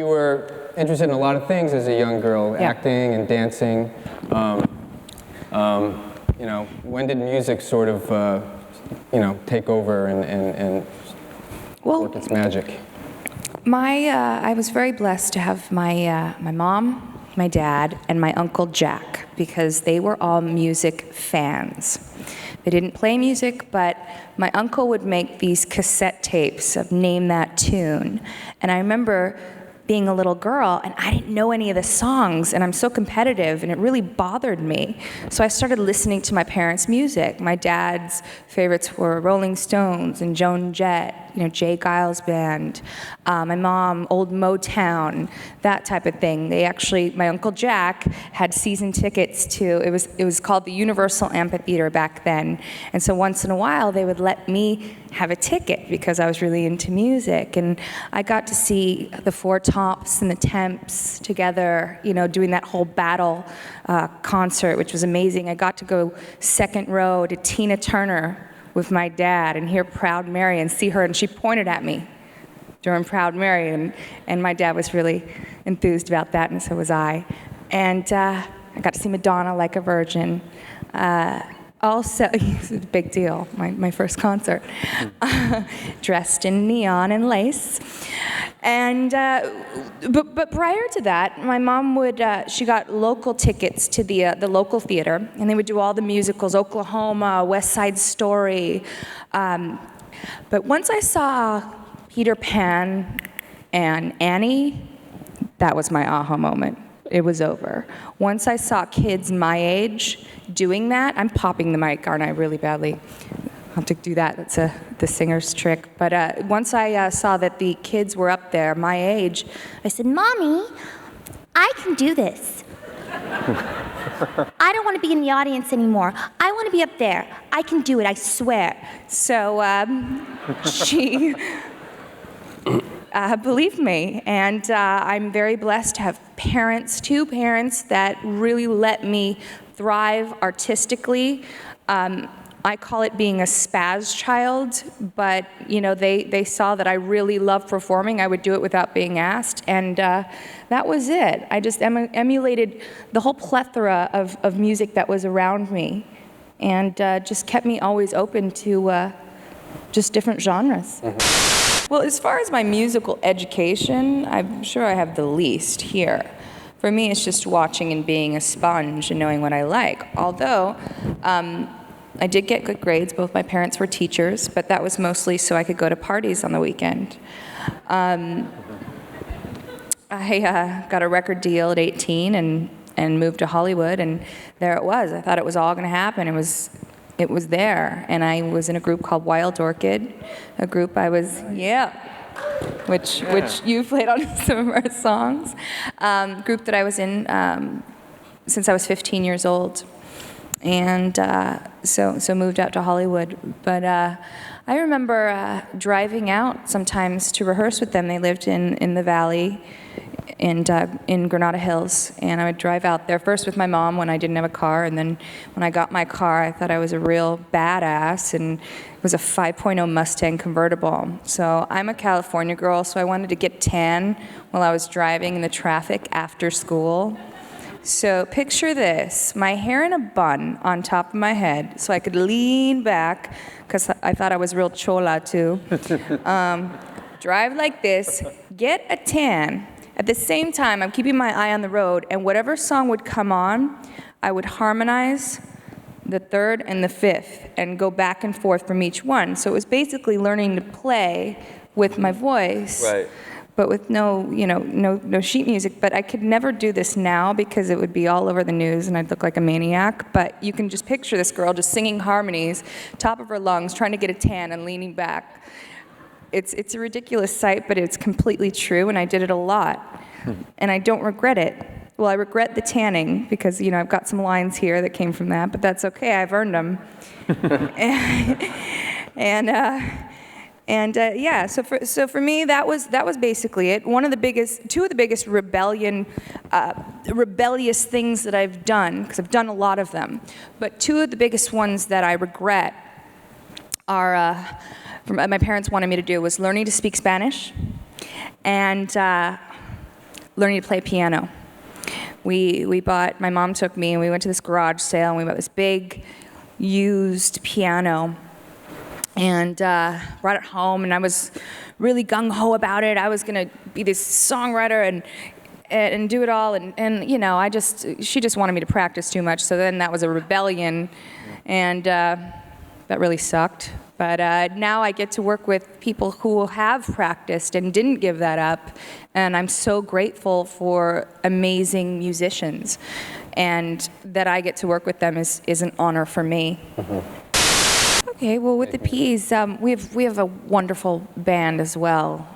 you were interested in a lot of things as a young girl, acting and dancing. You know, when did music sort of, you know, take over and work its magic? I was very blessed to have my mom, my dad, and my Uncle Jack, because they were all music fans. They didn't play music, but my uncle would make these cassette tapes of Name That Tune. And I remember being a little girl, and I didn't know any of the songs, and I'm so competitive, and it really bothered me. So I started listening to my parents' music. My dad's favorites were Rolling Stones and Joan Jett, you know, Jay Giles Band. My mom, old Motown, that type of thing. They actually, my Uncle Jack had season tickets to, it was called the Universal Amphitheater back then. And so once in a while, they would let me have a ticket because I was really into music. And I got to see the Four Tops and the Temps together, you know, doing that whole battle concert, which was amazing. I got to go second row to Tina Turner with my dad and hear Proud Mary and see her, and she pointed at me during Proud Mary, and my dad was really enthused about that, and so was I. And I got to see Madonna, Like a Virgin. Also, it's a big deal, my first concert, dressed in neon and lace. And, but prior to that, my mom would, she got local tickets to the local theater, and they would do all the musicals, Oklahoma, West Side Story. But once I saw Peter Pan and Annie, that was my aha moment. It was over. Once I saw kids my age doing that, I'm popping the mic, aren't I, really badly? I'll have to do that, that's the singer's trick. But once I saw that the kids were up there, my age, I said, Mommy, I can do this. I don't want to be in the audience anymore. I want to be up there. I can do it, I swear. So she believed me, and I'm very blessed to have two parents that really let me thrive artistically. I call it being a spaz child, but you know, they saw that I really love performing. I would do it without being asked, and that was it. I just emulated the whole plethora of music that was around me, and just kept me always open to just different genres. Well, as far as my musical education, I'm sure I have the least here. For me, it's just watching and being a sponge and knowing what I like. Although, I did get good grades. Both my parents were teachers, but that was mostly so I could go to parties on the weekend. I got a record deal at 18 and moved to Hollywood, and there it was. I thought it was all going to happen. It was there, and I was in a group called Wild Orchid, a group I was, which you played on some of our songs, group that I was in since I was 15 years old, and so moved out to Hollywood. But I remember driving out sometimes to rehearse with them. They lived in the Valley, and in Granada Hills, and I would drive out there first with my mom when I didn't have a car, and then when I got my car, I thought I was a real badass, and it was a 5.0 Mustang convertible. So I'm a California girl, so I wanted to get tan while I was driving in the traffic after school. So picture this, my hair in a bun on top of my head, so I could lean back, because I thought I was real chola too. Drive like this, get a tan. At the same time, I'm keeping my eye on the road, and whatever song would come on, I would harmonize the third and the fifth and go back and forth from each one. So it was basically learning to play with my voice, right, but with no sheet music. But I could never do this now because it would be all over the news and I'd look like a maniac. But you can just picture this girl just singing harmonies, top of her lungs, trying to get a tan and leaning back. It's a ridiculous sight, but it's completely true, and I did it a lot. And I don't regret it. Well, I regret the tanning, because, you know, I've got some lines here that came from that, but that's okay, I've earned them. Yeah, so for me, that was basically it. Two of the biggest rebellious things that I've done, because I've done a lot of them, but two of the biggest ones that I regret are, my parents wanted me to do, was learning to speak Spanish, and learning to play piano. My mom took me and we went to this garage sale and we bought this big used piano and brought it home, and I was really gung-ho about it. I was gonna be this songwriter and do it all, and you know, she just wanted me to practice too much, so then that was a rebellion, and that really sucked. But now I get to work with people who have practiced and didn't give that up, and I'm so grateful for amazing musicians, and that I get to work with them is an honor for me. Okay, well, with the Ps, we have a wonderful band as well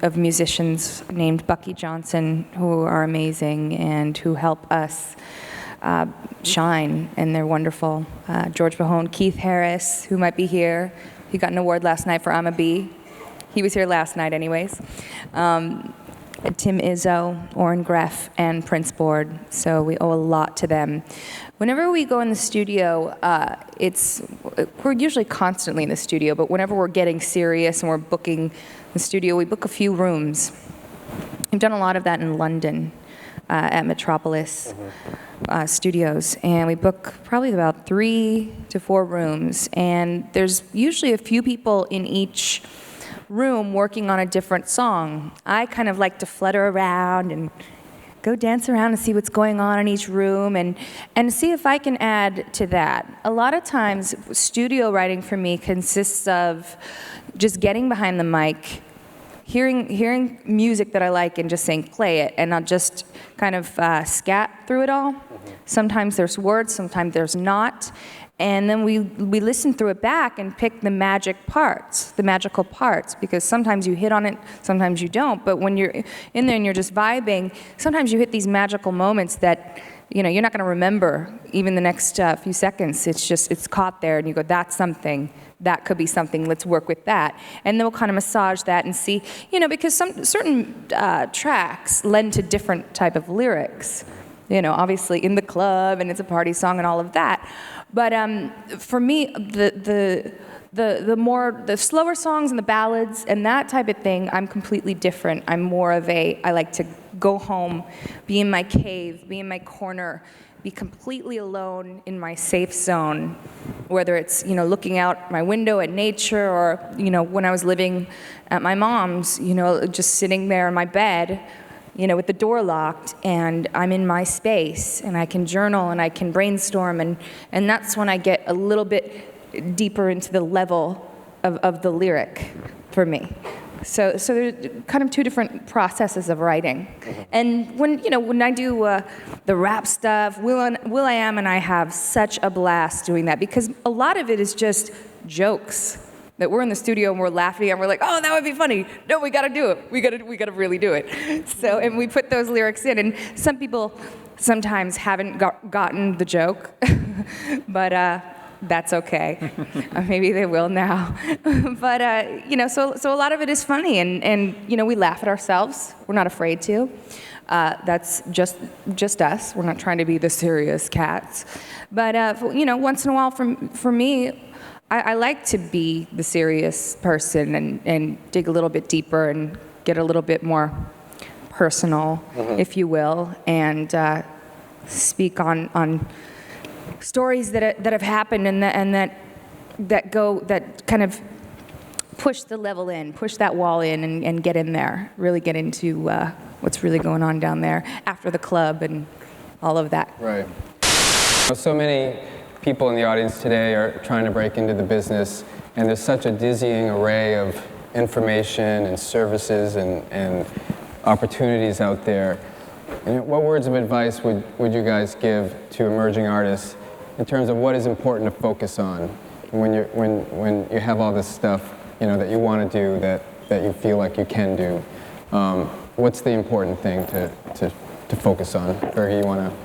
of musicians named Bucky Johnson, who are amazing and who help us shine, and they're wonderful. George Bahone, Keith Harris, who might be here. He got an award last night for I'm a Bee. He was here last night anyways. Tim Izzo, Orrin Greff, and Prince Board, so we owe a lot to them. Whenever we go in the studio, we're usually constantly in the studio, but whenever we're getting serious and we're booking the studio, we book a few rooms. We've done a lot of that in London at Metropolis Studios, and we book probably about 3 to 4 rooms, and there's usually a few people in each room working on a different song. I kind of like to flutter around and go dance around and see what's going on in each room and see if I can add to that. A lot of times, studio writing for me consists of just getting behind the mic, hearing music that I like and just saying, play it, and I'll just kind of scat through it all. Sometimes there's words, sometimes there's not. And then we listen through it back and pick the magical parts, because sometimes you hit on it, sometimes you don't. But when you're in there and you're just vibing, sometimes you hit these magical moments that, you know, you're not going to remember even the next few seconds. It's caught there, and you go, that's something. That could be something. Let's work with that. And then we'll kind of massage that and see, you know, because certain tracks lend to different type of lyrics. You know, obviously in the club, and it's a party song and all of that. But for me, the slower songs and the ballads and that type of thing, I'm completely different. I'm more of I like to go home, be in my cave, be in my corner, be completely alone in my safe zone, whether it's, you know, looking out my window at nature, or, you know, when I was living at my mom's, you know, just sitting there in my bed, you know, with the door locked, and I'm in my space, and I can journal, and I can brainstorm, and that's when I get a little bit deeper into the level of the lyric for me. So there's kind of 2 different processes of writing. And when I do the rap stuff, Will.i.am and I have such a blast doing that, because a lot of it is just jokes. That we're in the studio and we're laughing and we're like, oh, that would be funny. No, we gotta do it. We gotta really do it. So, and we put those lyrics in, and some people sometimes haven't gotten the joke, but that's okay. Maybe they will now. But you know, so a lot of it is funny, and you know, we laugh at ourselves. We're not afraid to. That's just us. We're not trying to be the serious cats. But you know, once in a while, for me, I like to be the serious person and dig a little bit deeper and get a little bit more personal, if you will, and speak on stories that have happened and that kind of push the level in, push that wall in, and get in there, really get into what's really going on down there after the club and all of that. Right. So many people in the audience today are trying to break into the business, and there's such a dizzying array of information and services and opportunities out there. And what words of advice would you guys give to emerging artists in terms of what is important to focus on when you have all this stuff, you know, that you want to do, that you feel like you can do? What's the important thing to focus on? Fergie, you want to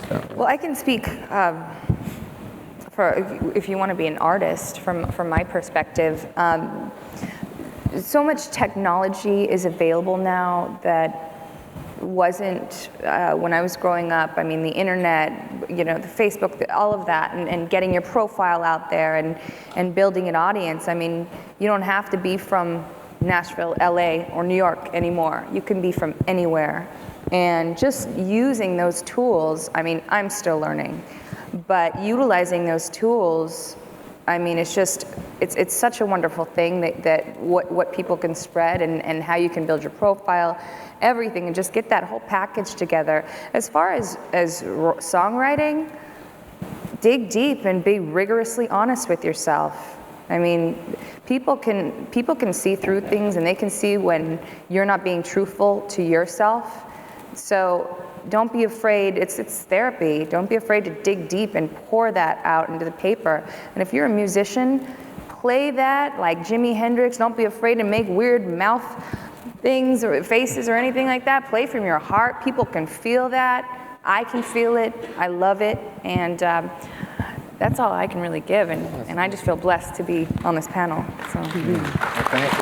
start? Well, I can speak if you want to be an artist from my perspective. So much technology is available now that wasn't when I was growing up. I mean, the internet, you know, the Facebook, all of that, and getting your profile out there and building an audience. I mean, you don't have to be from Nashville, LA, or New York anymore. You can be from anywhere. And just using those tools, I mean, I'm still learning, but utilizing those tools, I mean, it's such a wonderful thing that what people can spread and how you can build your profile, everything, and just get that whole package together. As far as songwriting, dig deep and be rigorously honest with yourself. I mean, people can see through things, and they can see when you're not being truthful to yourself. So don't be afraid. It's therapy. Don't be afraid to dig deep and pour that out into the paper. And if you're a musician, play that like Jimi Hendrix. Don't be afraid to make weird mouth things or faces or anything like that. Play from your heart. People can feel that. I can feel it. I love it. And that's all I can really give. And I just feel blessed to be on this panel. So. Thank you.